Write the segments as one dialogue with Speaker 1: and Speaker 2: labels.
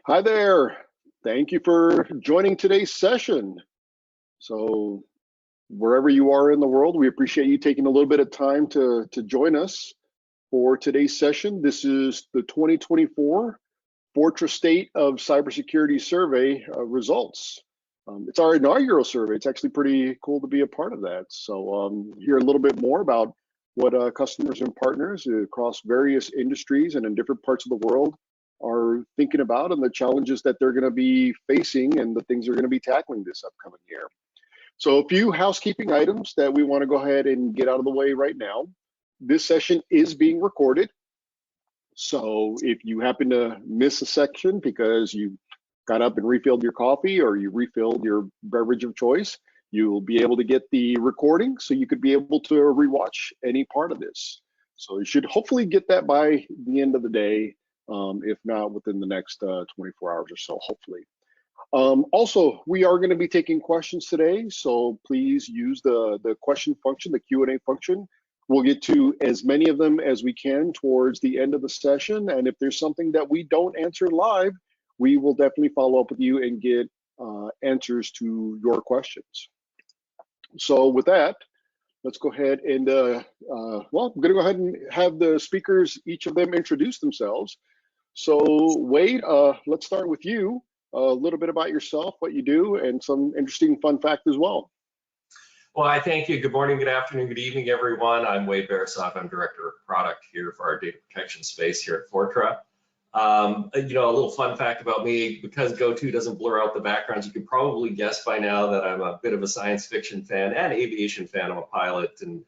Speaker 1: Hi there. Thank you for joining today's session. So wherever you are in the world, we appreciate you taking a little bit of time to join us for today's session. This is the 2024 Fortra State of Cybersecurity Survey results. It's our inaugural survey. It's actually pretty cool to be a part of that. So hear a little bit more about what customers and partners across various industries and in different parts of the world are thinking about and the challenges that they're going to be facing and the things they're going to be tackling this upcoming year. So a few housekeeping items that we want to go ahead and get out of the way right now. This session is being recorded. So if you happen to miss a section because you got up and refilled your coffee or you refilled your beverage of choice, you will be able to get the recording so you could be able to rewatch any part of this. So you should hopefully get that by the end of the day, if not within the next 24 hours or so, hopefully. Also, we are going to be taking questions today, so please use the question function, the Q&A function. We'll get to as many of them as we can towards the end of the session, and if there's something that we don't answer live, we will definitely follow up with you and get answers to your questions. So with that, let's go ahead and, well, I'm going to go ahead and have the speakers, each of them introduce themselves. So Wade, let's start with you. A little bit about yourself, what you do, and some interesting fun fact as well.
Speaker 2: Well, I thank you. Good morning, good afternoon, good evening, everyone. I'm Wade Barisoff. I'm Director of Product here for our data protection space here at Fortra. You know, a little fun fact about me, because GoTo doesn't blur out the backgrounds, you can probably guess by now that I'm a bit of a science fiction fan and aviation fan. I'm a pilot, and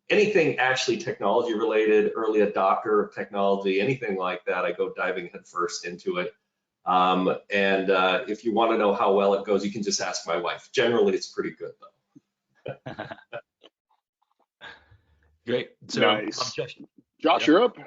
Speaker 2: anything actually technology related, early adopter of technology, anything like that, I go diving headfirst into it. If you want to know how well it goes, you can just ask my wife. Generally, it's pretty good, though.
Speaker 3: Great. So
Speaker 1: nice.
Speaker 3: I'm Josh.
Speaker 1: Josh, you're up.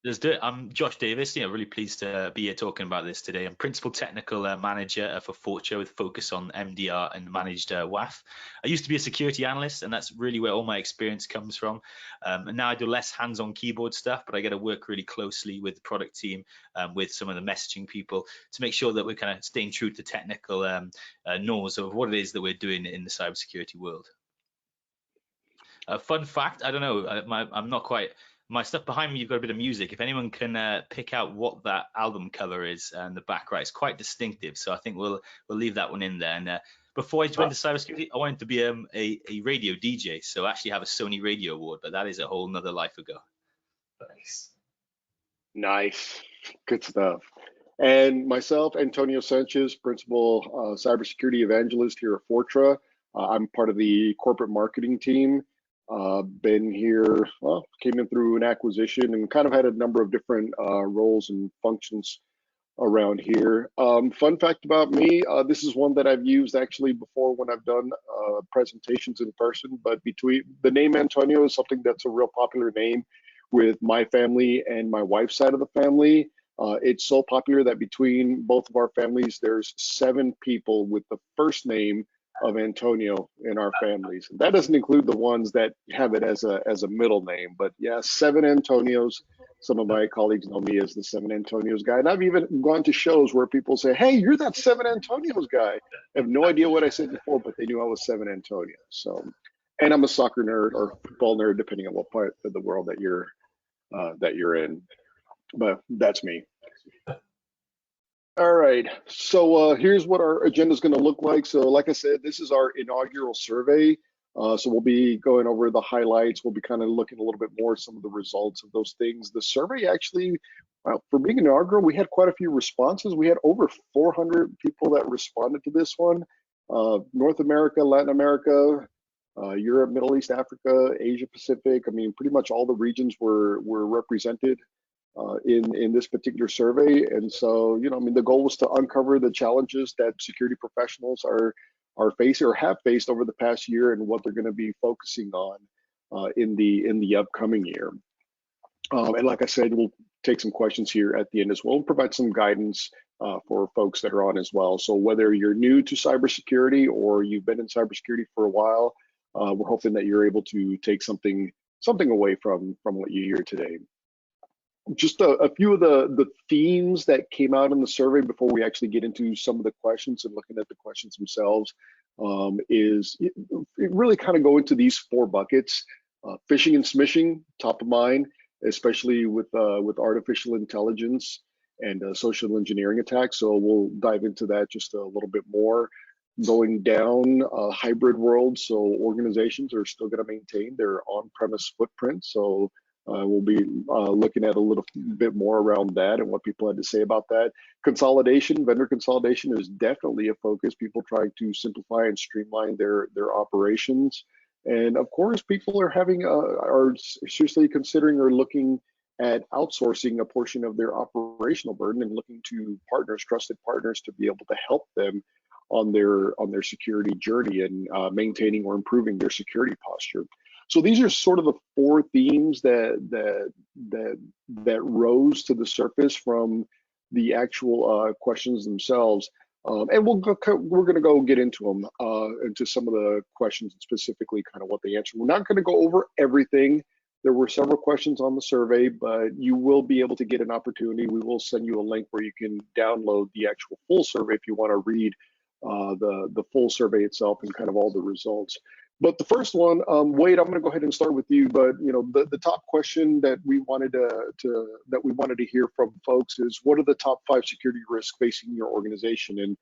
Speaker 3: Let's do it. I'm Josh Davies. Really pleased to be here talking about this today. I'm Principal Technical Manager for Fortra with focus on MDR and managed WAF. I used to be a security analyst, and that's really where all my experience comes from. And now I do less hands-on keyboard stuff, but I get to work really closely with the product team, with some of the messaging people to make sure that we're kind of staying true to technical norms of what it is that we're doing in the cybersecurity world. Fun fact, I don't know, I'm not quite, my stuff behind me, you've got a bit of music. If anyone can pick out what that album cover is and the back right, it's quite distinctive. So I think we'll leave that one in there. And before I went to cybersecurity, I wanted to be a radio DJ. So I actually have a Sony Radio Award, but that is a whole nother life ago.
Speaker 1: Nice, good stuff. And myself, Antonio Sanchez, Principal Cybersecurity Evangelist here at Fortra. I'm part of the corporate marketing team. Been here, well, came in through an acquisition and kind of had a number of different roles and functions around here. Fun fact about me, this is one that I've used actually before when I've done presentations in person, but between the name Antonio is something that's a real popular name with my family and my wife's side of the family. It's so popular that between both of our families, there's 7 people with the first name of Antonio in our families. That doesn't include the ones that have it as a middle name, but yeah, 7 Antonios. Some of my colleagues know me as the 7 Antonios guy, and I've even gone to shows where people say, "Hey, you're that 7 Antonios guy." I have no idea what I said before, but they knew I was 7 Antonio. So, and I'm a soccer nerd or football nerd, depending on what part of the world that you're in. But that's me. All right, so here's what our agenda is going to look like. So like I said, this is our inaugural survey. So we'll be going over the highlights. We'll be kind of looking a little bit more at some of the results of those things. The survey actually, well, for being inaugural, we had quite a few responses. We had over 400 people that responded to this one. North America, Latin America, Europe, Middle East, Africa, Asia Pacific. I mean, pretty much all the regions were represented in this particular survey. And so, you know, I mean, the goal was to uncover the challenges that security professionals are facing or have faced over the past year and what they're going to be focusing on in the upcoming year. And like I said, we'll take some questions here at the end as well and provide some guidance for folks that are on as well. So whether you're new to cybersecurity or you've been in cybersecurity for a while, we're hoping that you're able to take something away from what you hear today. just a few of the themes that came out in the survey before we actually get into some of the questions and looking at the questions themselves, is it really kind of go into these four buckets. Phishing and smishing, top of mind, especially with artificial intelligence and social engineering attacks. So we'll dive into that just a little bit more. Going down a hybrid world, so organizations are still going to maintain their on-premise footprint. So we'll be looking at a little bit more around that and what people had to say about that. Consolidation, vendor consolidation is definitely a focus. People trying to simplify and streamline their operations. And of course, people are seriously considering or looking at outsourcing a portion of their operational burden and looking to partners, trusted partners, to be able to help them on their security journey and maintaining or improving their security posture. So these are sort of the four themes that rose to the surface from the actual questions themselves. And we're going to go get into them, into some of the questions and specifically kind of what they answered. We're not going to go over everything. There were several questions on the survey, but you will be able to get an opportunity. We will send you a link where you can download the actual full survey if you want to read the full survey itself and kind of all the results. But the first one, Wade, I'm going to go ahead and start with you. But the top question that we wanted to hear from folks is, what are the top 5 security risks facing your organization in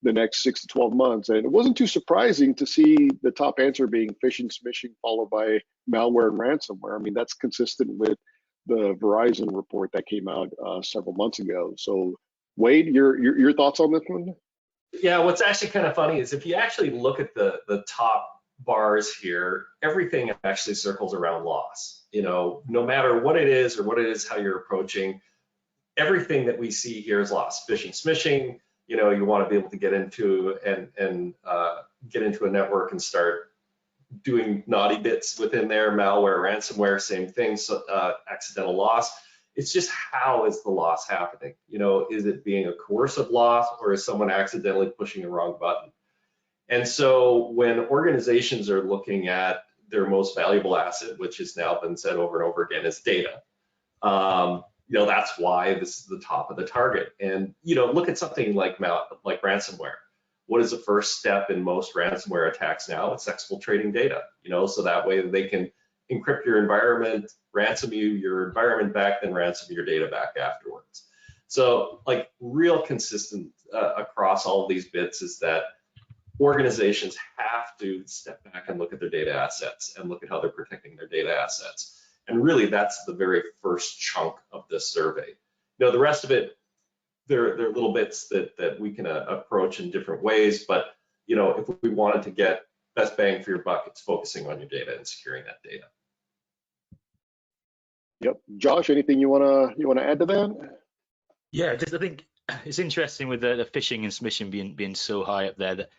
Speaker 1: the next 6 to 12 months? And it wasn't too surprising to see the top answer being phishing, smishing, followed by malware and ransomware. I mean, that's consistent with the Verizon report that came out several months ago. So, Wade, your thoughts on this one?
Speaker 2: Yeah, what's actually kind of funny is if you actually look at the top bars here, everything actually circles around loss. No matter what it is or what it is, how you're approaching, everything that we see here is loss. Phishing, smishing, you want to be able to get into and get into a network and start doing naughty bits within there. Malware, ransomware, same thing. So accidental loss. It's just, how is the loss happening? Is it being a coercive loss, or is someone accidentally pushing the wrong button? And so when organizations are looking at their most valuable asset, which has now been said over and over again, is data, that's why this is the top of the target. And look at something like ransomware. What is the first step in most ransomware attacks now? It's exfiltrating data, so that way they can encrypt your environment, ransom your environment back, then ransom your data back afterwards. So real consistent across all of these bits is that organizations have to step back and look at their data assets and look at how they're protecting their data assets. And really, that's the very first chunk of this survey. The rest of it, they're little bits that we can approach in different ways. But if we wanted to get best bang for your buck, it's focusing on your data and securing that data.
Speaker 1: Yep, Josh, anything you wanna add to that?
Speaker 3: Yeah, I think it's interesting with the phishing and smishing being so high up there, that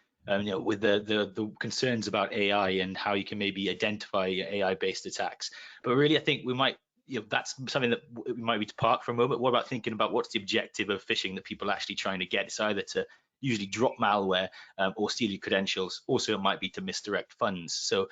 Speaker 3: with the concerns about AI and how you can maybe identify AI-based attacks. But really, I think we might, that's something that we might be to park for a moment. What about thinking about what's the objective of phishing that people are actually trying to get? It's either to usually drop malware or steal your credentials. Also, it might be to misdirect funds. So,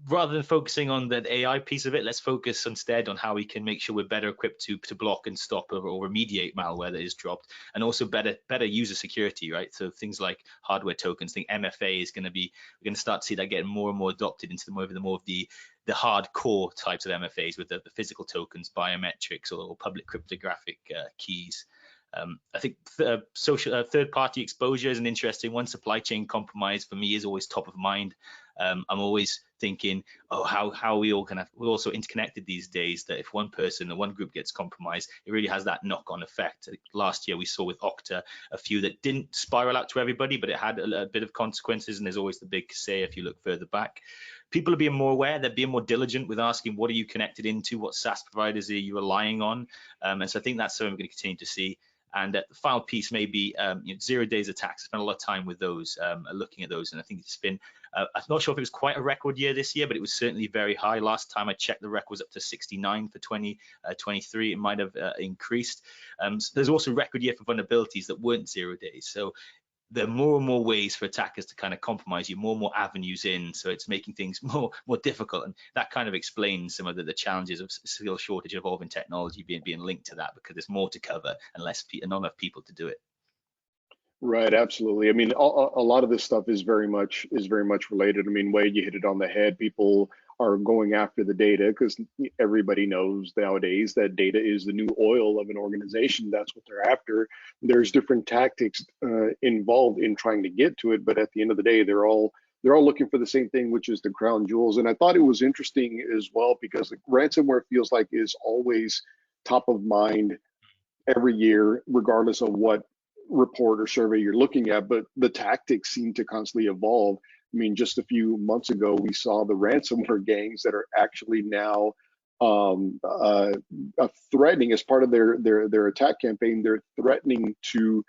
Speaker 3: rather than focusing on the AI piece of it, let's focus instead on how we can make sure we're better equipped to block and stop or remediate malware that is dropped, and also better user security, right? So things like hardware tokens. I think MFA is going to be, we're going to start to see that getting more and more adopted into more of the hardcore types of MFAs with the physical tokens, biometrics, or public cryptographic keys. I think third-party exposure is an interesting one. Supply chain compromise for me is always top of mind. I'm always thinking, how we're also interconnected these days, that if one person or one group gets compromised, it really has that knock-on effect. Last year we saw with Okta a few that didn't spiral out to everybody, but it had a bit of consequences, and there's always the big say if you look further back. People are being more aware, they're being more diligent with asking, what are you connected into, what SaaS providers are you relying on? And so I think that's something we're going to continue to see. And the final piece may be 0 days attacks. I spent a lot of time with those, looking at those, and I think it's been, I'm not sure if it was quite a record year this year, but it was certainly very high. Last time I checked, the record was up to 69 for 2023. It might have increased. So there's also a record year for vulnerabilities that weren't 0 days. So there are more and more ways for attackers to kind of compromise you, more and more avenues in. So it's making things more difficult, and that kind of explains some of the challenges of skill shortage, evolving technology being linked to that, because there's more to cover and not enough people to do it.
Speaker 1: Right, absolutely. I mean, a lot of this stuff is very much related. I mean, Wade, you hit it on the head. People are going after the data because everybody knows nowadays that data is the new oil of an organization. That's what they're after. There's different tactics involved in trying to get to it, but at the end of the day, they're all looking for the same thing, which is the crown jewels. And I thought it was interesting as well because ransomware feels like is always top of mind every year, regardless of what report or survey you're looking at, but the tactics seem to constantly evolve. I mean, just a few months ago, we saw the ransomware gangs that are actually now threatening, as part of their attack campaign, they're threatening to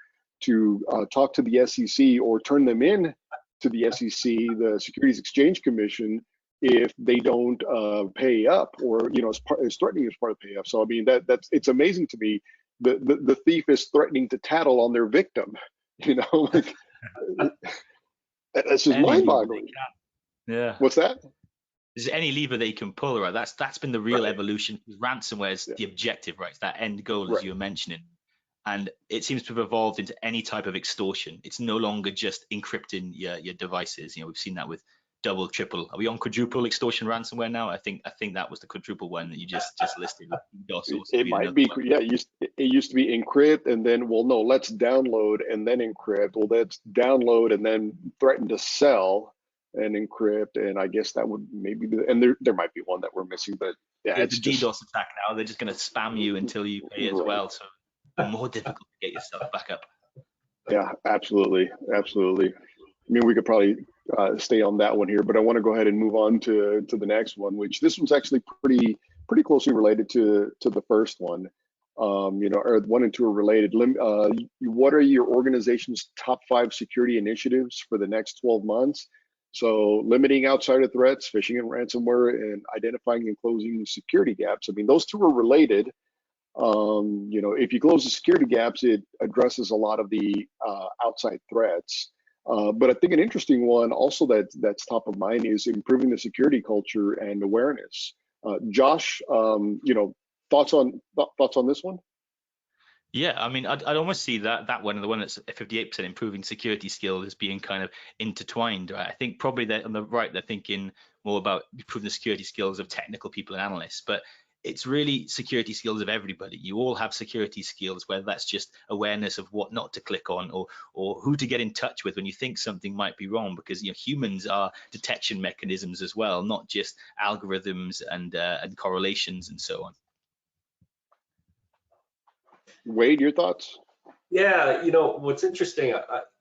Speaker 1: talk to the SEC or turn them in to the SEC, the Securities Exchange Commission, if they don't pay up, or is threatening as part of pay up. So I mean, it's amazing to me. The thief is threatening to tattle on their victim, like that's just mind-boggling.
Speaker 3: Yeah.
Speaker 1: What's that?
Speaker 3: There's any lever they can pull, right? That's been the real evolution. Ransomware is the objective, right? It's that end goal, as you were mentioning. And it seems to have evolved into any type of extortion. It's no longer just encrypting your devices. We've seen that with double, triple. Are we on quadruple extortion ransomware now? I think that was the quadruple one that you just listed.
Speaker 1: It might be, yeah. It used to be encrypt, and then, well, no, let's download and then encrypt. Well, let's download and then threaten to sell and encrypt. And I guess that would maybe be, and there might be one that we're missing, but yeah, it's
Speaker 3: the DDoS attack now. They're just going to spam you until you pay as well. So more difficult to get yourself back up.
Speaker 1: Yeah, absolutely. I mean, we could probably stay on that one here, but I want to go ahead and move on to the next one, which this one's actually pretty closely related to the first one. Or 1 and 2 are related. What are your organization's top 5 security initiatives for the next 12 months? So limiting outsider threats, phishing and ransomware, and identifying and closing security gaps. I mean, those two are related. If you close the security gaps, it addresses a lot of the outside threats. But I think an interesting one also that's top of mind is improving the security culture and awareness. Josh, thoughts on this one?
Speaker 3: Yeah, I mean, I'd almost see that one, the one that's 58% improving security skills, as being kind of intertwined. Right? I think probably that on the right, they're thinking more about improving the security skills of technical people and analysts, but it's really security skills of everybody. You all have security skills, whether that's just awareness of what not to click on, or who to get in touch with when you think something might be wrong, because humans are detection mechanisms as well, not just algorithms and correlations and so on.
Speaker 1: Wade, your thoughts?
Speaker 2: Yeah, what's interesting,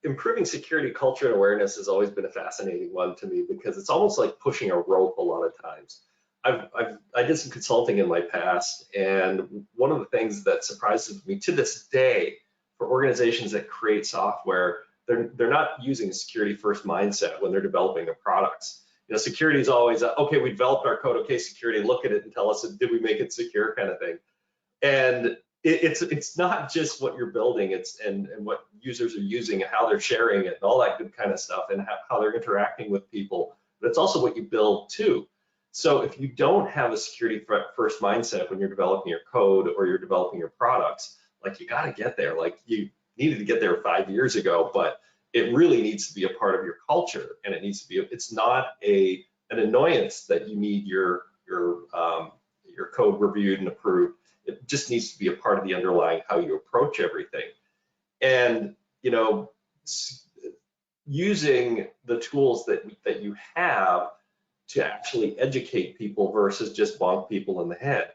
Speaker 2: improving security culture and awareness has always been a fascinating one to me, because it's almost like pushing a rope a lot of times. I did some consulting in my past, and one of the things that surprises me to this day for organizations that create software, they're not using a security first mindset when they're developing their products. Security is always okay, we developed our code, okay, security, look at it and tell us, did we make it secure, kind of thing. And it's not just what you're building, it's and what users are using and how they're sharing it and all that good kind of stuff, and how they're interacting with people, but it's also what you build too. So if you don't have a security first mindset when you're developing your code or you're developing your products, like, you got to get there. Like, you needed to get there 5 years ago, but it really needs to be a part of your culture, and it needs to be. It's not an annoyance that you need your code reviewed and approved. It just needs to be a part of the underlying how you approach everything. And using the tools that you have to actually educate people versus just bonk people in the head.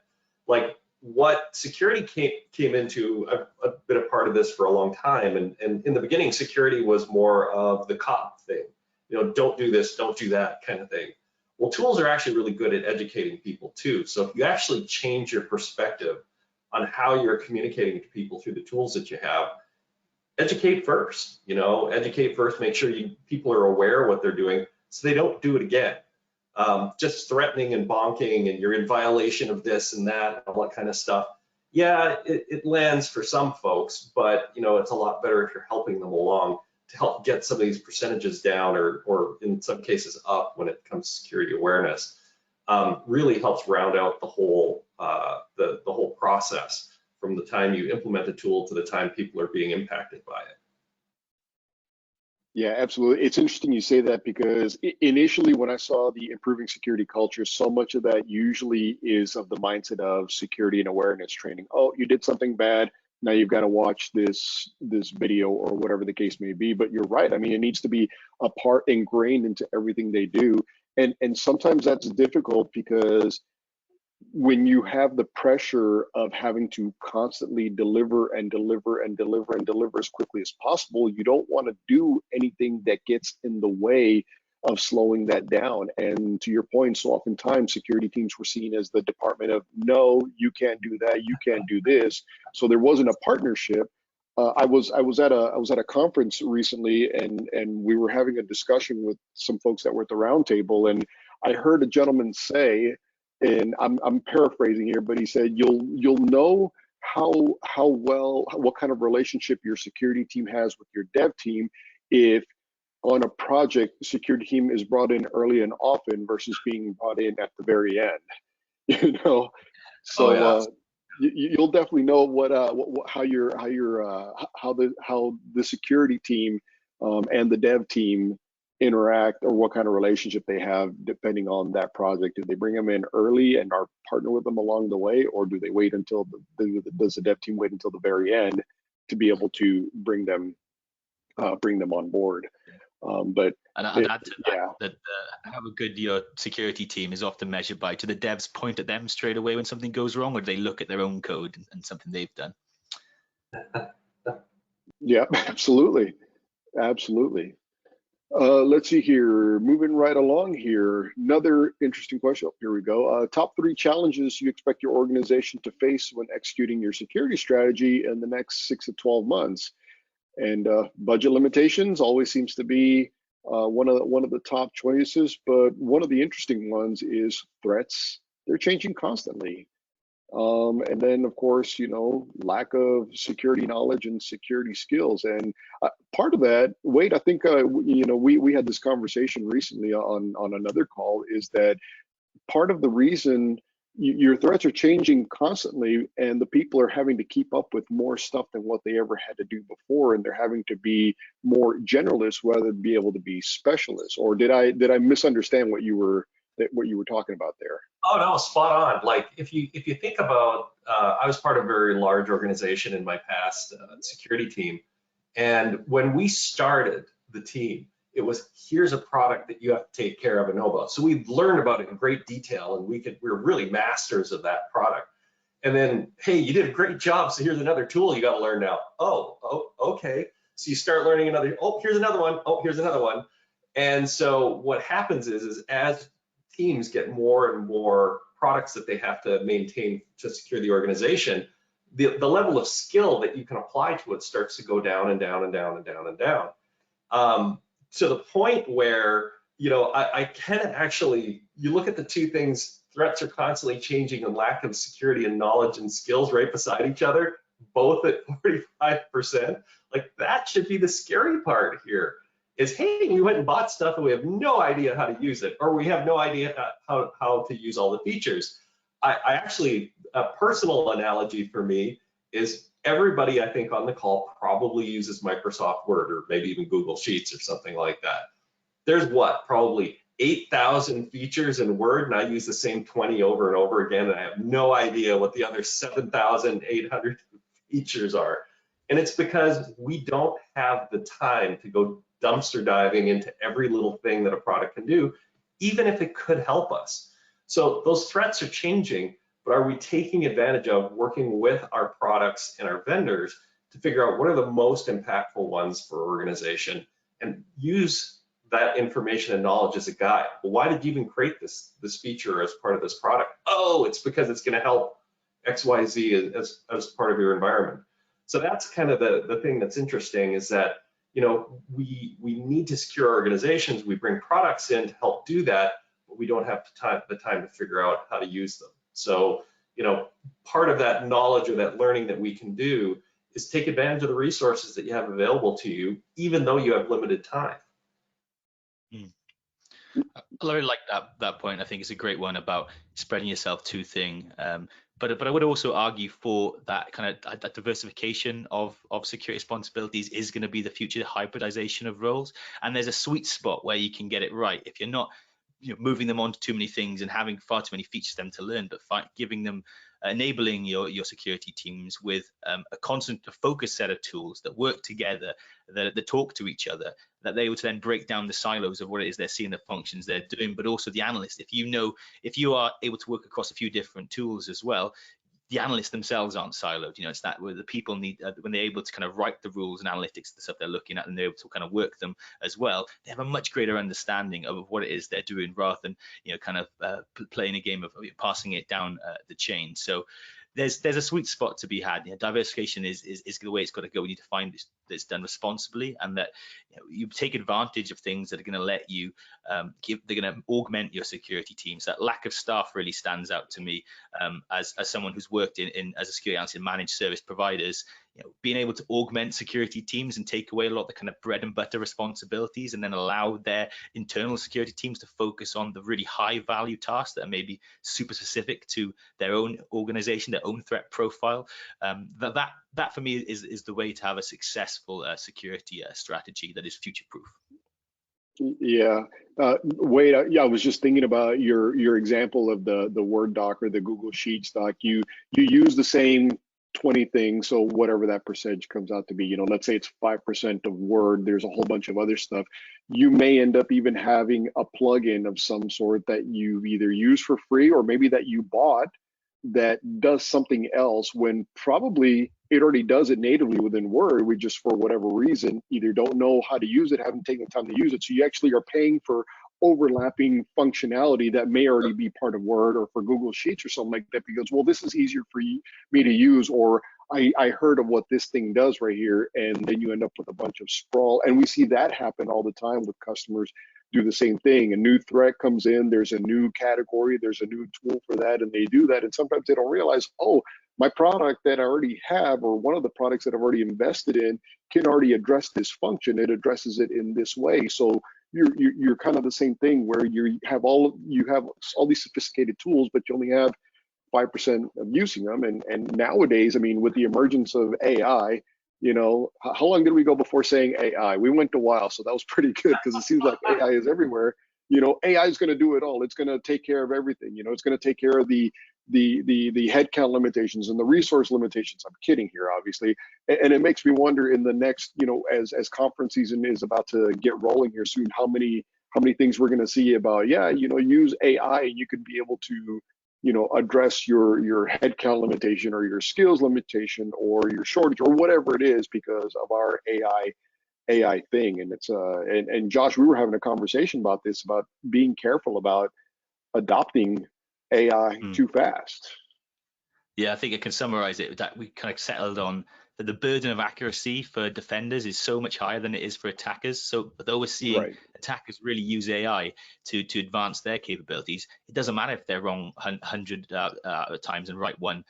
Speaker 2: Like, what security came into, I've been a part of this for a long time, and in the beginning, security was more of the cop thing. Don't do this, don't do that kind of thing. Well, tools are actually really good at educating people too. So if you actually change your perspective on how you're communicating to people through the tools that you have, educate first, make sure people are aware of what they're doing so they don't do it again. Just threatening and bonking and you're in violation of this and that, and all that kind of stuff. Yeah, it lands for some folks, but it's a lot better if you're helping them along. to help get some of these percentages down, or in some cases up when it comes to security awareness, really helps round out the whole the whole process from the time you implement the tool to the time people are being impacted by it.
Speaker 1: Yeah, absolutely. It's interesting you say that, because initially when I saw the improving security culture, so much of that usually is of the mindset of security and awareness training. Oh, you did something bad, now you've got to watch this video or whatever the case may be. But you're right. I mean, it needs to be a part ingrained into everything they do. And sometimes that's difficult, because when you have the pressure of having to constantly deliver and deliver and deliver and deliver as quickly as possible, you don't want to do anything that gets in the way of slowing that down. And to your point, so oftentimes security teams were seen as the department of, no, you can't do that, you can't do this. So there wasn't a partnership. I was at a conference recently, and we were having a discussion with some folks that were at the round table, and I heard a gentleman say, and I'm paraphrasing here, but he said, you'll know what kind of relationship your security team has with your dev team if on a project the security team is brought in early and often versus being brought in at the very end. You know, so you'll definitely know how the security team and the dev team interact, or what kind of relationship they have depending on that project. Do they bring them in early and are partner with them along the way, or do they wait until does the dev team wait until the very end to be able to bring them on board? But
Speaker 3: I'd add to that, how a good your security team is often measured by, do the devs point at them straight away when something goes wrong, or do they look at their own code and something they've done?
Speaker 1: Yeah, absolutely. Let's see here, moving right along here. Another interesting question. Here we go. Top 3 challenges you expect your organization to face when executing your security strategy in the next 6 to 12 months. And budget limitations always seems to be one of the top choices, but one of the interesting ones is threats. They're changing constantly. And then, of course, lack of security knowledge and security skills. And part of that, Wade, I think, we had this conversation recently on another call, is that part of the reason your threats are changing constantly, and the people are having to keep up with more stuff than what they ever had to do before, and they're having to be more generalists rather than be able to be specialists. Or did I misunderstand what you were talking about there?
Speaker 2: Oh no, spot on. Like if you think about, I was part of a very large organization in my past security team, and when we started the team, it was, here's a product that you have to take care of and know about. So we learned about it in great detail, and we were really masters of that product. And then, hey, you did a great job, so here's another tool you got to learn now. Oh, okay. So you start learning another. Oh, here's another one. Oh, here's another one. And so what happens is as teams get more and more products that they have to maintain to secure the organization, the level of skill that you can apply to it starts to go down and down and down and down and down. To the point where, I can actually, you look at the two things, threats are constantly changing and lack of security and knowledge and skills right beside each other, both at 45%. Like, that should be the scary part here. Is, hey, we went and bought stuff and we have no idea how to use it, or we have no idea how to use all the features. I actually, a personal analogy for me is, everybody I think on the call probably uses Microsoft Word, or maybe even Google Sheets or something like that. There's probably 8,000 features in Word, and I use the same 20 over and over again, and I have no idea what the other 7,800 features are. And it's because we don't have the time to go dumpster diving into every little thing that a product can do, even if it could help us. So those threats are changing, but are we taking advantage of working with our products and our vendors to figure out what are the most impactful ones for our organization, and use that information and knowledge as a guide? Well, why did you even create this feature as part of this product? Oh, it's because it's going to help XYZ as part of your environment. So that's kind of the thing that's interesting, is that we need to secure organizations. We bring products in to help do that, but we don't have the time to figure out how to use them. So, part of that knowledge or that learning that we can do is take advantage of the resources that you have available to you, even though you have limited time.
Speaker 3: Mm. I really like that point. I think it's a great one about spreading yourself too thin. But I would also argue for that kind of that diversification of security responsibilities is going to be the future hybridization of roles. And there's a sweet spot where you can get it right. If you're not moving them onto too many things and having far too many features for them to learn, but giving them, enabling your security teams with a constant, focused set of tools that work together, that talk to each other, that they able to then break down the silos of what it is they're seeing, the functions they're doing, but also the analyst. If you are able to work across a few different tools as well, the analysts themselves aren't siloed. It's that where the people need, when they're able to kind of write the rules and analytics, the stuff they're looking at, and they're able to kind of work them as well, they have a much greater understanding of what it is they're doing, rather than kind of playing a game of passing it down the chain. So there's a sweet spot to be had. Diversification is the way it's got to go. We need to find that's done responsibly, and that you take advantage of things that are going to let you they're going to augment your security teams. That lack of staff really stands out to me as someone who's worked in as a security analyst in managed service providers. Being able to augment security teams and take away a lot of the kind of bread and butter responsibilities, and then allow their internal security teams to focus on the really high value tasks that are maybe super specific to their own organization, their own threat profile. That for me is the way to have a successful security strategy that is future proof.
Speaker 1: Yeah, Wade, I was just thinking about your example of the Word doc or the Google Sheets doc. You use the same 20 things, so whatever that percentage comes out to be, let's say it's 5% of Word, there's a whole bunch of other stuff. You may end up even having a plugin of some sort that you either use for free, or maybe that you bought, that does something else when probably it already does it natively within Word. We just, for whatever reason, either don't know how to use it, haven't taken the time to use it. So you actually are paying for overlapping functionality that may already be part of Word or for Google Sheets or something like that, because, well, this is easier for me to use, or I heard of what this thing does right here, and then you end up with a bunch of sprawl. And we see that happen all the time with customers. Do the same thing. A new threat comes in, there's a new category, there's a new tool for that, and they do that. And sometimes they don't realize, oh, my product that I already have, or one of the products that I've already invested in, can already address this function. It addresses it in this way. So you're kind of the same thing, where you have all these sophisticated tools, but you only have 5% of using them. And nowadays, I mean, with the emergence of AI, how long did we go before saying AI? We went a while, so that was pretty good, because it seems like AI is everywhere. AI is going to do it all. It's going to take care of everything. It's going to take care of the headcount limitations and the resource limitations. I'm kidding here, obviously. And it makes me wonder, in the next, as conference season is about to get rolling here soon, how many things we're going to see about, use AI and you could be able to address your headcount limitation, or your skills limitation, or your shortage, or whatever it is, because of our AI thing. And it's and Josh, we were having a conversation about this, about being careful about adopting AI too fast.
Speaker 3: Yeah, I think I can summarize it that we kind of settled on that the burden of accuracy for defenders is so much higher than it is for attackers. So though we're seeing attackers really use AI to advance their capabilities, it doesn't matter if they're wrong 100 times and right one.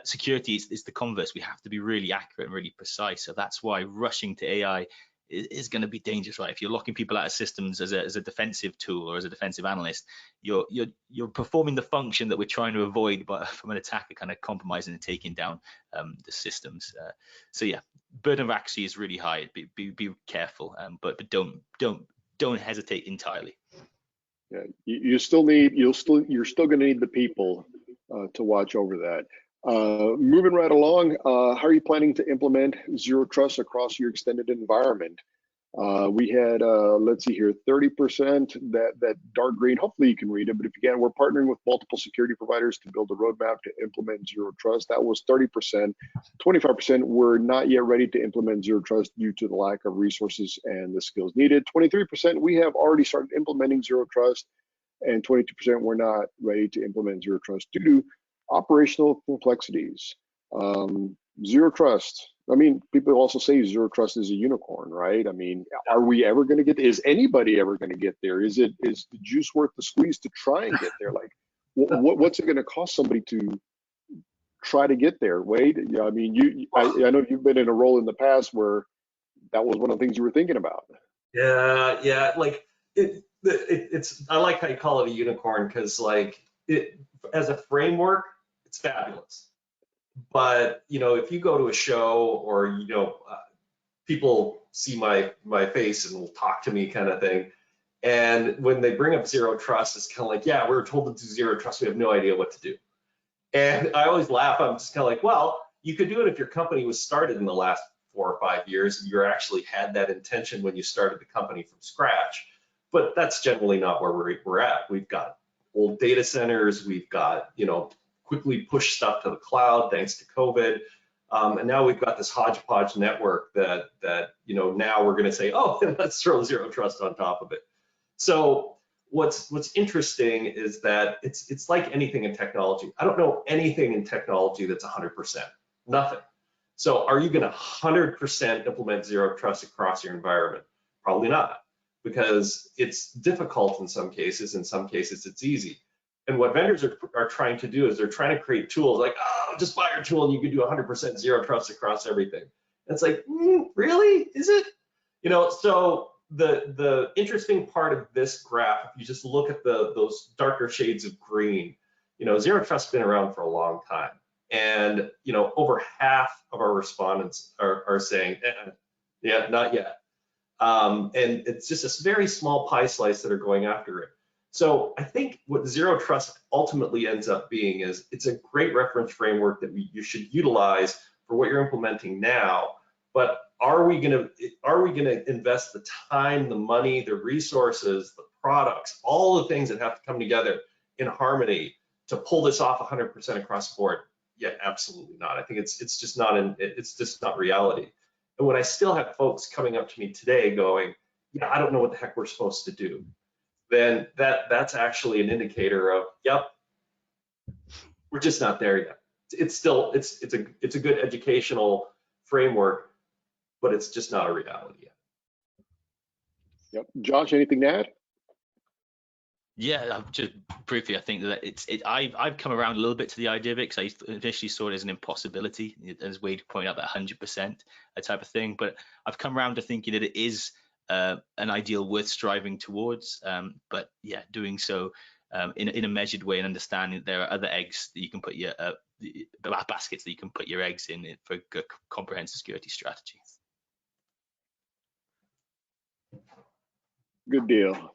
Speaker 3: Security is the converse. We have to be really accurate and really precise. So that's why rushing to AI is going to be dangerous, right? If you're locking people out of systems as a defensive tool or as a defensive analyst, you're performing the function that we're trying to avoid, but from an attacker kind of compromising and taking down the systems. So yeah, burden of accuracy is really high. Be careful, but don't hesitate entirely.
Speaker 1: Yeah, you're still going to need the people to watch over that. Moving right along, how are you planning to implement Zero Trust across your extended environment? We had, let's see here, 30%, that dark green, hopefully you can read it, but if you can, we're partnering with multiple security providers to build a roadmap to implement Zero Trust. That was 30%. 25%, we're not yet ready to implement Zero Trust due to the lack of resources and the skills needed. 23%, we have already started implementing Zero Trust, and 22%, we're not ready to implement Zero Trust due to operational complexities. Zero Trust, I mean, people also say Zero Trust is a unicorn, right? I mean, are we ever going to get there? Is anybody ever going to get there? Is the juice worth the squeeze to try and get there? Like, what's it going to cost somebody to try to get there, Wade? Yeah, I mean, I know you've been in a role in the past where that was one of the things you were thinking about.
Speaker 2: Yeah, like it's I like how you call it a unicorn, because like it as a framework, it's fabulous. But if you go to a show, or people see my face and will talk to me, kind of thing, and when they bring up zero trust, it's kind of like, yeah, we were told to do zero trust, we have no idea what to do. And I always laugh. I'm just kind of like, well, you could do it if your company was started in the last 4 or 5 years, and you actually had that intention when you started the company from scratch. But that's generally not where we're at. We've got old data centers. We've got, quickly push stuff to the cloud thanks to COVID. And now we've got this hodgepodge network that now we're going to say, oh, let's throw zero trust on top of it. So what's interesting is that it's like anything in technology. I don't know anything in technology that's 100%. Nothing. So are you going to 100% implement zero trust across your environment? Probably not, because it's difficult in some cases. In some cases, it's easy. And what vendors are trying to do is they're trying to create tools like, oh, just buy your tool and you can do 100% zero trust across everything. And it's like, really? Is it? So the interesting part of this graph, if you just look at those darker shades of green, zero trust has been around for a long time. And over half of our respondents are saying, yeah, not yet. And it's just this very small pie slice that are going after it. So I think what zero trust ultimately ends up being is it's a great reference framework that you should utilize for what you're implementing now. But are we going to invest the time, the money, the resources, the products, all the things that have to come together in harmony to pull this off 100% across the board? Yeah, absolutely not. I think it's just not reality. And when I still have folks coming up to me today going, yeah, I don't know what the heck we're supposed to do, then that's actually an indicator of, yep, we're just not there yet. It's a good educational framework, but it's just not a reality yet.
Speaker 1: Yep. Josh, anything to add?
Speaker 3: Yeah, just briefly, I think that I've come around a little bit to the idea of it, because I initially saw it as an impossibility, as Wade pointed out, that 100% type of thing. But I've come around to thinking that it is an ideal worth striving towards. But yeah, doing so in a measured way, and understanding that there are other eggs that you can put your baskets that you can put your eggs in for a good comprehensive security strategy.
Speaker 1: Good deal.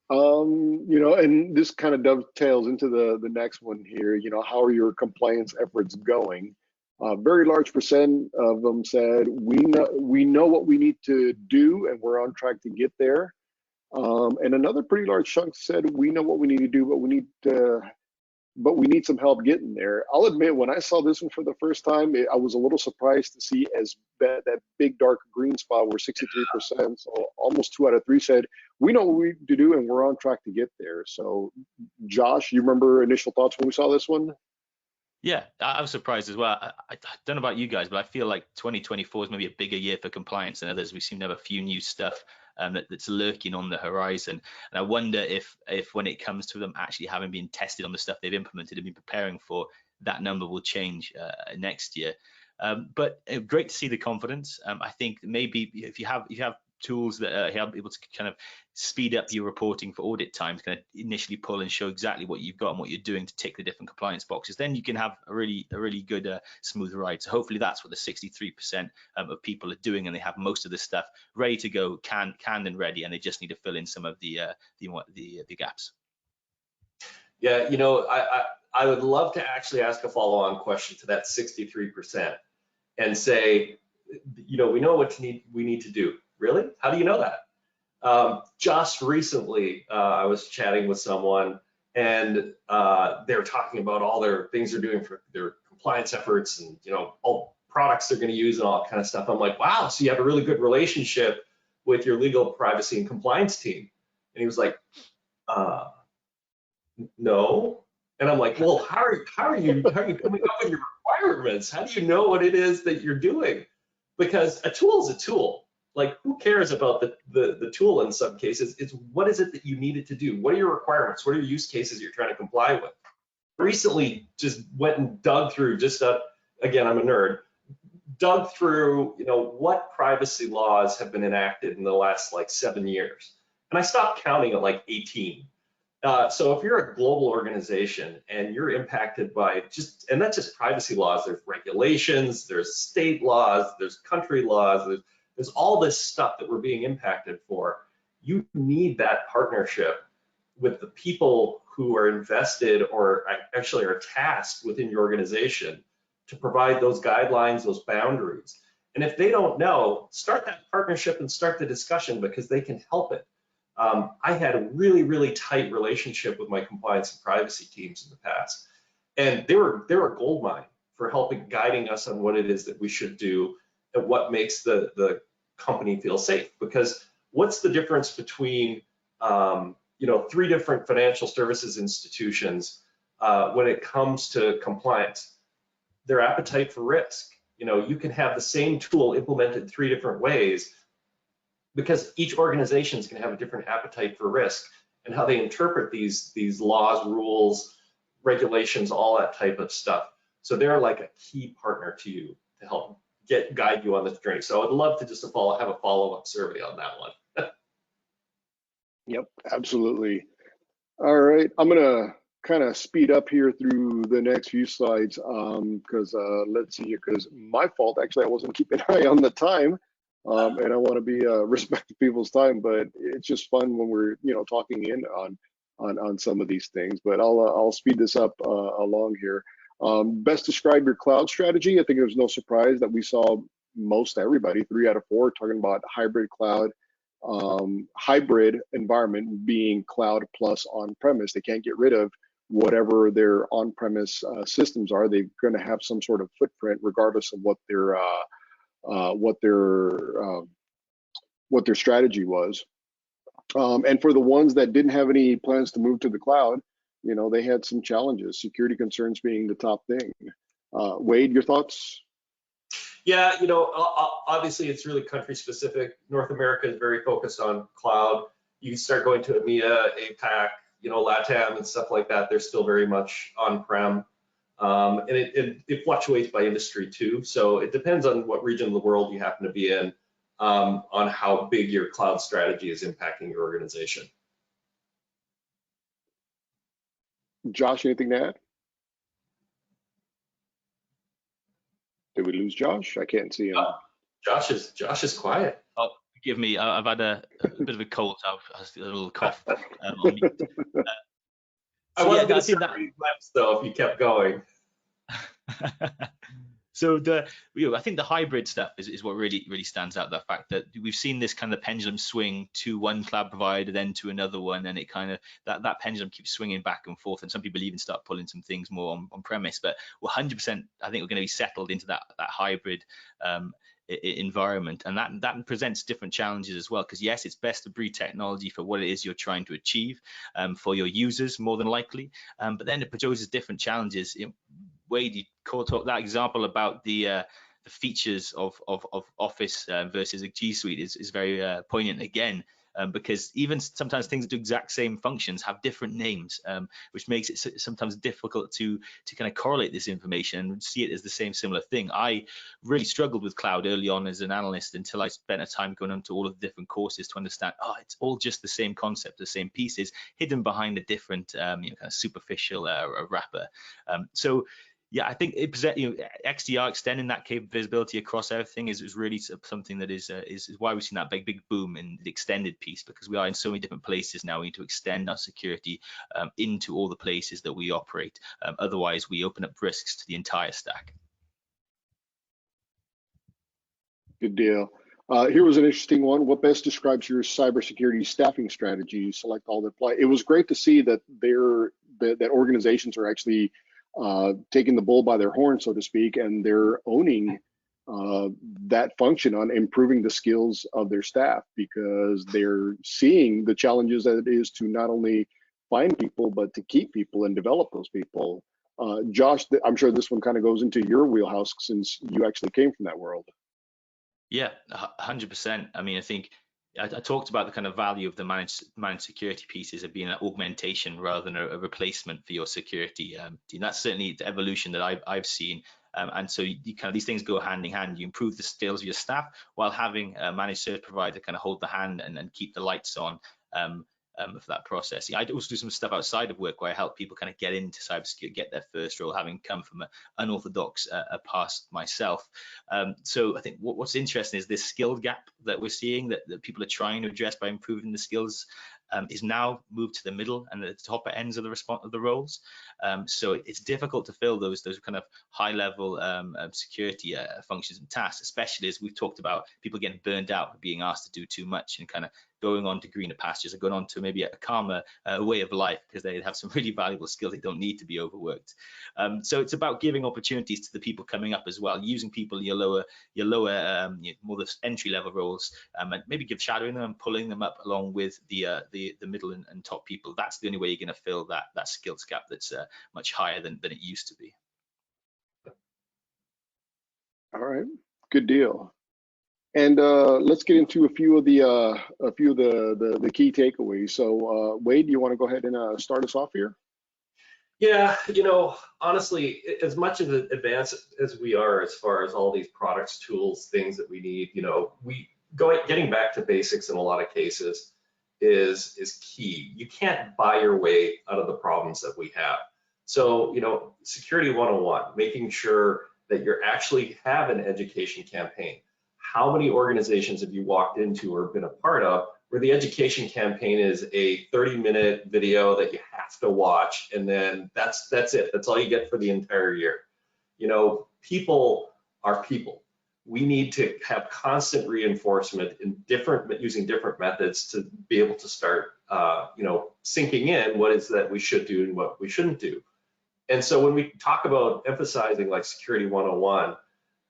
Speaker 1: And this kind of dovetails into the next one here. How are your compliance efforts going? A very large percent of them said we know what we need to do, and we're on track to get there. And another pretty large chunk said we know what we need to do, but we need some help getting there. I'll admit, when I saw this one for the first time, I was a little surprised to see that big dark green spot where 63%, so almost 2 out of 3 said, we know what we need to do and we're on track to get there. So Josh, you remember initial thoughts when we saw this one?
Speaker 3: Yeah, I was surprised as well. I don't know about you guys, but I feel like 2024 is maybe a bigger year for compliance than others. We seem to have a few new stuff that's lurking on the horizon. And I wonder if when it comes to them actually having been tested on the stuff they've implemented and been preparing for, that number will change next year. But great to see the confidence. I think maybe if you have tools that are able to kind of speed up your reporting for audit times, kind of initially pull and show exactly what you've got and what you're doing to tick the different compliance boxes, then you can have a really good smooth ride. So hopefully that's what the 63% of people are doing, and they have most of the stuff ready to go, canned and ready, and they just need to fill in some of the gaps.
Speaker 2: Yeah, I would love to actually ask a follow-on question to that 63% and say, we know what we need to do. Really? How do you know that? Just recently, I was chatting with someone, and they were talking about all their things they're doing for their compliance efforts, and all products they're going to use and all that kind of stuff. I'm like, wow, so you have a really good relationship with your legal, privacy, and compliance team. And he was like, no. And I'm like, well, how are you coming up with your requirements? How do you know what it is that you're doing? Because a tool is a tool. Like, who cares about the tool in some cases? It's what is it that you need it to do? What are your requirements? What are your use cases you're trying to comply with? recently just went and dug through, again, I'm a nerd, dug through, what privacy laws have been enacted in the last like 7 years. And I stopped counting at like 18. So if you're a global organization and you're impacted by and not just privacy laws, there's regulations, there's state laws, there's country laws, there's all this stuff that we're being impacted for. You need that partnership with the people who are invested or actually are tasked within your organization to provide those guidelines, those boundaries. And if they don't know, start that partnership and start the discussion because they can help it. I had a really, really tight relationship with my compliance and privacy teams in the past. And they were a gold mine for guiding us on what it is that we should do and what makes the company feel safe. Because what's the difference between 3 different financial services institutions when it comes to compliance? Their appetite for risk. You can have the same tool implemented 3 different ways because each organization is going to have a different appetite for risk and how they interpret these laws, rules, regulations, all that type of stuff. So they're like a key partner to you to help guide you on this journey. So I'd love to just have a follow-up survey on that one.
Speaker 1: Yep, absolutely. All right, I'm gonna kind of speed up here through the next few slides because let's see here, because my fault, actually, I wasn't keeping an eye on the time. And I want to be respect people's time, but it's just fun when we're talking in on some of these things. But I'll speed this up along here. Best describe your cloud strategy. I think there's no surprise that we saw most everybody, 3 out of 4, talking about hybrid cloud, hybrid environment being cloud plus on-premise. They can't get rid of whatever their on-premise systems are. They're going to have some sort of footprint, regardless of what their strategy was. And for the ones that didn't have any plans to move to the cloud, they had some challenges, security concerns being the top thing. Wade, your thoughts?
Speaker 2: Yeah, obviously it's really country specific. North America is very focused on cloud. You can start going to EMEA, APAC, LATAM and stuff like that. They're still very much on-prem. And it fluctuates by industry too. So it depends on what region of the world you happen to be in, on how big your cloud strategy is impacting your organization.
Speaker 1: Josh, anything to add? Did we lose Josh? I can't see him.
Speaker 2: Josh is quiet.
Speaker 3: Oh, forgive me. I've had a bit of a cold. I've had a little cough.
Speaker 2: I wasn't going to see that left though if you kept going.
Speaker 3: So I think the hybrid stuff is what really stands out. The fact that we've seen this kind of pendulum swing to one cloud provider, then to another one, and it kind of that pendulum keeps swinging back and forth. And some people even start pulling some things more on premise. But 100%, I think we're going to be settled into that hybrid environment, and that presents different challenges as well. Because yes, it's best to breed technology for what it is you're trying to achieve for your users, more than likely. But then it poses different challenges. Wade, you talk that example about the features of Office versus a G Suite is very poignant again, because even sometimes things that do exact same functions have different names, which makes it sometimes difficult to kind of correlate this information and see it as the same similar thing. I really struggled with cloud early on as an analyst until I spent a time going into all of the different courses to understand, it's all just the same concept, the same pieces hidden behind a different kind of superficial wrapper. So yeah, I think XDR extending that capability across everything is really something that is why we've seen that big boom in the extended piece, because we are in so many different places now. We need to extend our security into all the places that we operate. Otherwise, we open up risks to the entire stack.
Speaker 1: Good deal. Here was an interesting one. What best describes your cybersecurity staffing strategy? You select all that apply. It was great to see that that organizations are actually taking the bull by their horn, so to speak, and they're owning that function on improving the skills of their staff, because they're seeing the challenges that it is to not only find people, but to keep people and develop those people. Josh, I'm sure this one kind of goes into your wheelhouse since you actually came from that world.
Speaker 3: Yeah, 100%. I mean, I think I talked about the kind of value of the managed security pieces of being an augmentation rather than a replacement for your security team. That's certainly the evolution that I've seen. And so these things go hand in hand. You improve the skills of your staff while having a managed service provider kind of hold the hand and keep the lights on for that process. I also do some stuff outside of work where I help people kind of get into cybersecurity, get their first role, having come from an unorthodox past myself. So I think what's interesting is this skill gap that we're seeing that people are trying to address by improving the skills is now moved to the middle and the top ends of the roles. So it's difficult to fill those kind of high level security functions and tasks, especially as we've talked about people getting burned out, being asked to do too much and kind of going on to greener pastures or going on to maybe a calmer way of life because they have some really valuable skills. They don't need to be overworked. So it's about giving opportunities to the people coming up as well, using people in your lower more the entry level roles, and maybe shadowing them and pulling them up along with the middle and top people. That's the only way you're going to fill that skills gap that's much higher than it used to be.
Speaker 1: All right, good deal. And let's get into a few of the key takeaways. So Wade, you want to go ahead and start us off here?
Speaker 2: Yeah, honestly, as much of an advance as we are as far as all these products, tools, things that we need, getting back to basics in a lot of cases is key. You can't buy your way out of the problems that we have. So, Security 101, making sure that you actually have an education campaign. How many organizations have you walked into or been a part of where the education campaign is a 30-minute video that you have to watch, and then that's it. That's all you get for the entire year. People are people. We need to have constant reinforcement using different methods to be able to start, sinking in what is that we should do and what we shouldn't do. And so when we talk about emphasizing like Security 101,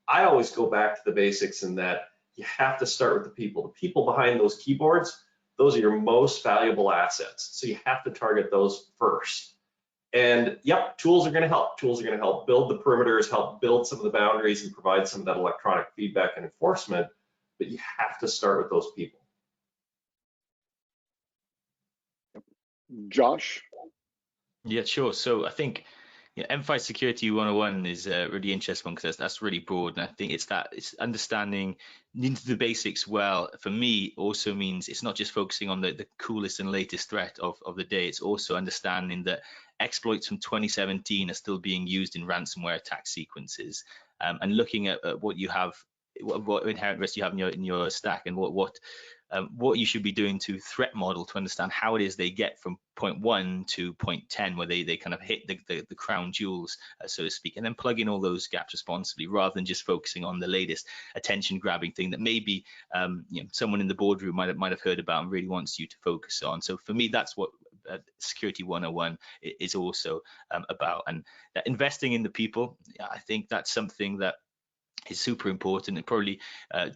Speaker 2: I always go back to the basics in that you have to start with the people. The people behind those keyboards, those are your most valuable assets. So you have to target those first. And yep, tools are going to help. Tools are going to help build the perimeters, help build some of the boundaries and provide some of that electronic feedback and enforcement, but you have to start with those people.
Speaker 1: Josh?
Speaker 3: Yeah, sure. So I think Emphasize Security 101 is a really interesting one because that's really broad, and I think it's understanding into the basics well. For me, also means it's not just focusing on the coolest and latest threat of the day. It's also understanding that exploits from 2017 are still being used in ransomware attack sequences, and looking at what you have, what inherent risk you have in your stack, and what you should be doing to threat model to understand how it is they get from point 1 to point 10, where they kind of hit the crown jewels, so to speak, and then plug in all those gaps responsibly rather than just focusing on the latest attention grabbing thing that maybe someone in the boardroom might have heard about and really wants you to focus on. So for me, that's what Security 101 is also about. And investing in the people, I think that's something that is super important, and probably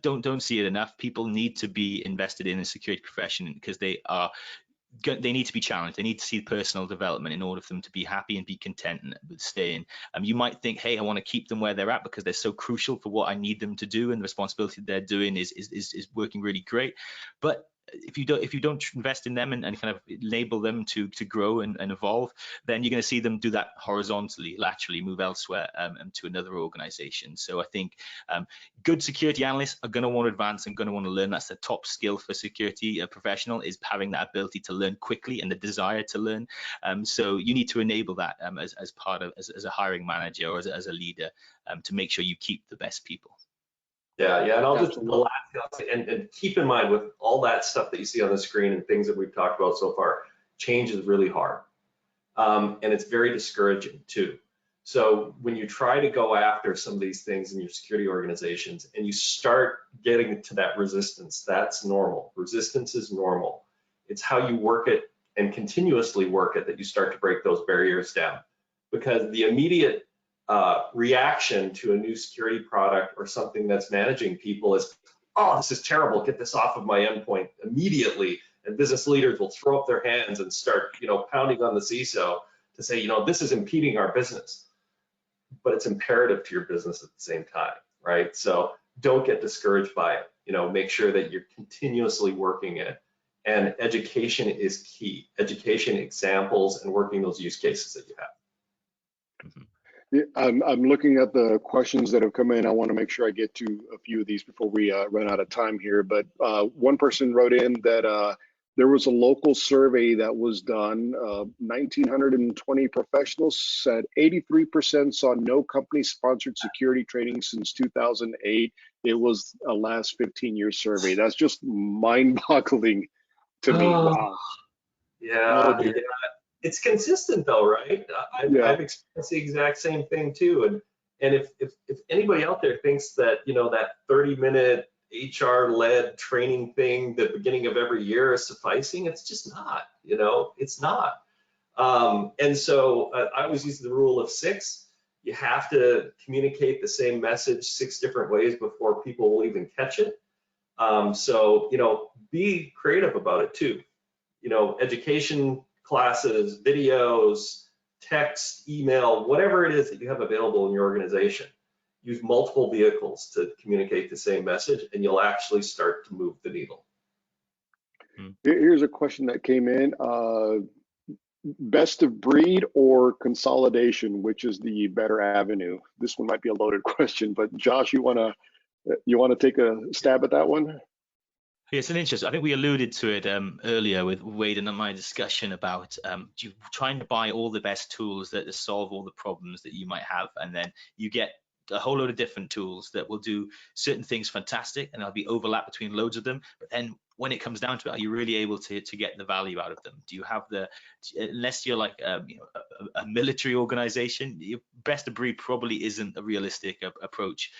Speaker 3: don't see it enough. People need to be invested in a security profession because they need to be challenged. They need to see personal development in order for them to be happy and be content and staying. You might think, hey, I want to keep them where they're at because they're so crucial for what I need them to do, and the responsibility they're doing is working really great. But if you don't invest in them and kind of enable them to grow and evolve, then you're going to see them do that horizontally, laterally, move elsewhere to another organization. So I think good security analysts are going to want to advance and going to want to learn. That's the top skill for security professional, is having that ability to learn quickly and the desire to learn. So you need to enable that as part of as a hiring manager or as a leader to make sure you keep the best people.
Speaker 2: Yeah, and I'll just the last thing, and keep in mind with all that stuff that you see on the screen and things that we've talked about so far, change is really hard, and it's very discouraging too. So when you try to go after some of these things in your security organizations and you start getting to that resistance, that's normal. Resistance is normal. It's how you work it and continuously work it that you start to break those barriers down, because the immediate reaction to a new security product or something that's managing people is, oh, this is terrible, get this off of my endpoint immediately. And business leaders will throw up their hands and start, pounding on the CISO to say, this is impeding our business. But it's imperative to your business at the same time, right? So don't get discouraged by it. Make sure that you're continuously working it. And education is key. Education, examples, and working those use cases that you have.
Speaker 1: Yeah, I'm looking at the questions that have come in. I want to make sure I get to a few of these before we run out of time here. But one person wrote in that there was a local survey that was done. 1,920 professionals said 83% saw no company-sponsored security training since 2008. It was a last 15-year survey. That's just mind-boggling to me. Wow.
Speaker 2: Yeah, yeah. It's consistent though, right? I've experienced the exact same thing too. And if anybody out there thinks that, that 30-minute HR-led training thing, the beginning of every year is sufficing, it's just not, it's not. And so I always use the rule of 6. You have to communicate the same message 6 different ways before people will even catch it. So, be creative about it too. Education classes, videos, text, email, whatever it is that you have available in your organization. Use multiple vehicles to communicate the same message, and you'll actually start to move the needle.
Speaker 1: Here's a question that came in. Best of breed or consolidation, which is the better avenue? This one might be a loaded question, but Josh, you want to take a stab at that one?
Speaker 3: Yeah, it's an interesting. I think we alluded to it earlier with Wade and my discussion about you trying to buy all the best tools that solve all the problems that you might have, and then you get a whole load of different tools that will do certain things fantastic, and there'll be overlap between loads of them. But then when it comes down to it, are you really able to get the value out of them? Do you have unless you're like a military organization, your best of breed probably isn't a realistic approach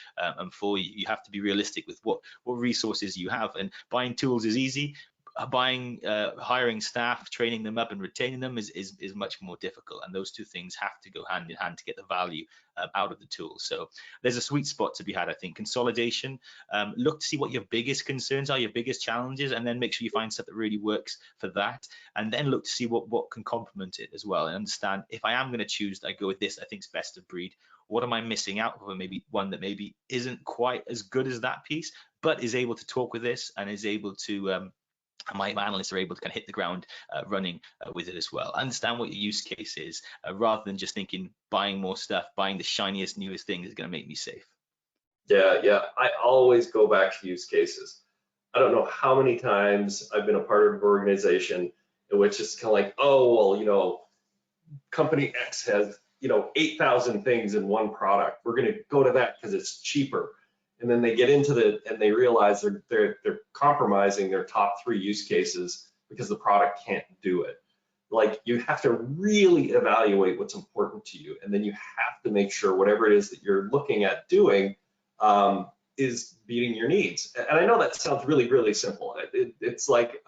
Speaker 3: for you. You have to be realistic with what resources you have, and buying tools is easy. Hiring staff, training them up and retaining them is much more difficult, and those two things have to go hand in hand to get the value out of the tool. So there's a sweet spot to be had, I think. Consolidation, look to see what your biggest concerns are, your biggest challenges, and then make sure you find stuff that really works for that, and then look to see what can complement it as well, and understand, if I am going to choose, I go with this, I think it's best of breed. What am I missing out of? Maybe one that maybe isn't quite as good as that piece, but is able to talk with this and is able to my analysts are able to kind of hit the ground running with it as well. Understand what your use case is, rather than just thinking buying more stuff, buying the shiniest, newest thing is going to make me safe.
Speaker 2: Yeah. I always go back to use cases. I don't know how many times I've been a part of an organization in which it's kind of like, oh, well, company X has, 8,000 things in one product. We're going to go to that because it's cheaper. And then they get into and they realize they're compromising their top 3 use cases because the product can't do it. Like, you have to really evaluate what's important to you, and then you have to make sure whatever it is that you're looking at doing is meeting your needs. And I know that sounds really, really simple. It's like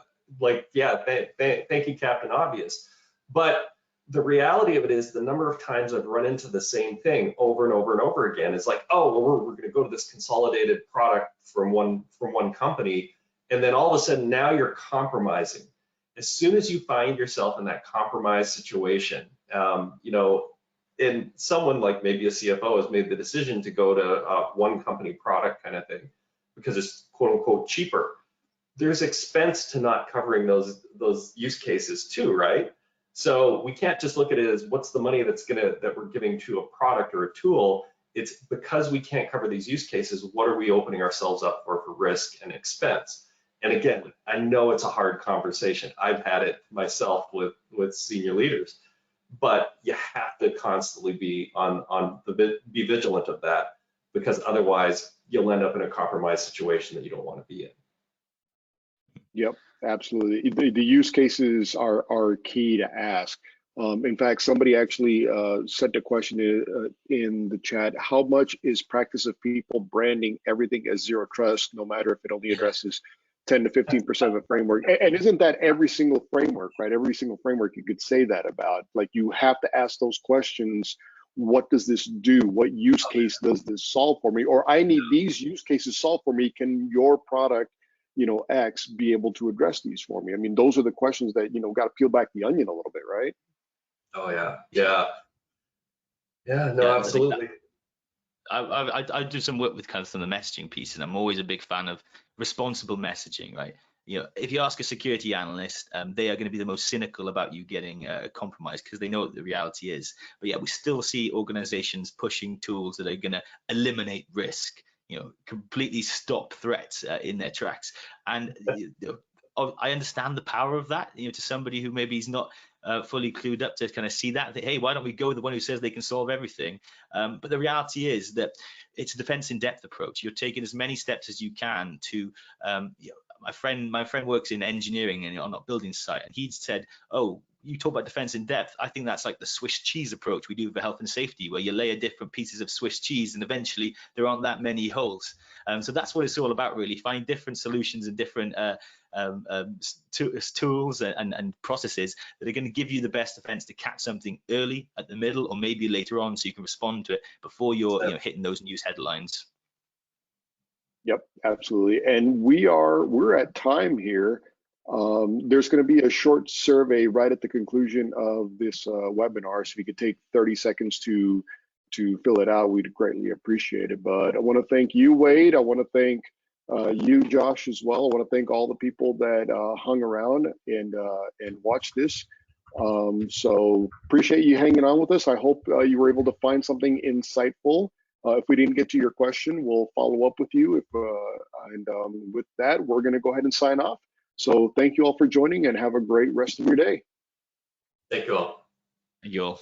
Speaker 2: yeah, thank you, Captain Obvious. But the reality of it is, the number of times I've run into the same thing over and over and over again is like, oh, well, we're going to go to this consolidated product from one company, and then all of a sudden now you're compromising. As soon as you find yourself in that compromised situation, and someone like maybe a CFO has made the decision to go to one company product kind of thing because it's quote unquote cheaper. There's expense to not covering those use cases too, right? So we can't just look at it as what's the money that we're giving to a product or a tool. It's because we can't cover these use cases, what are we opening ourselves up for risk and expense? And again, I know it's a hard conversation. I've had it myself with senior leaders, but you have to constantly be be vigilant of that, because otherwise you'll end up in a compromised situation that you don't want to be in.
Speaker 1: Yep, absolutely. The use cases are key to ask. In fact, somebody actually sent a question in the chat: how much is practice of people branding everything as zero trust, no matter if it only addresses 10 to 15% of the framework? And isn't that every single framework, right? Every single framework you could say that about. Like, you have to ask those questions. What does this do? What use case does this solve for me? Or I need these use cases solved for me. Can your product, X, be able to address these for me? I mean, those are the questions that, got to peel back the onion a little bit, right?
Speaker 2: Oh, yeah. No, absolutely.
Speaker 3: I do some work with kind of some of the messaging piece, and I'm always a big fan of responsible messaging, right? If you ask a security analyst, they are going to be the most cynical about you getting compromised because they know what the reality is. But yeah, we still see organizations pushing tools that are going to eliminate risk, completely stop threats in their tracks. And I understand the power of that, to somebody who maybe is not fully clued up to kind of see that, hey, why don't we go with the one who says they can solve everything? But the reality is that it's a defense in depth approach. You're taking as many steps as you can to, my friend works in engineering and on a building site, and he'd said, oh, you talk about defense in depth. I think that's like the Swiss cheese approach we do for health and safety, where you layer different pieces of Swiss cheese and eventually there aren't that many holes. So that's what it's all about, really. Find different solutions and different tools and processes that are going to give you the best defense to catch something early, at the middle, or maybe later on, so you can respond to it before you're hitting those news headlines.
Speaker 1: Yep, absolutely. And we're at time here. There's going to be a short survey right at the conclusion of this webinar. So if you could take 30 seconds to fill it out, we'd greatly appreciate it. But I want to thank you, Wade. I want to thank you, Josh, as well. I want to thank all the people that hung around and watched this. So appreciate you hanging on with us. I hope you were able to find something insightful. If we didn't get to your question, we'll follow up with you. With that, we're going to go ahead and sign off. So thank you all for joining and have a great rest of your day.
Speaker 2: Thank you all.
Speaker 3: Thank you all.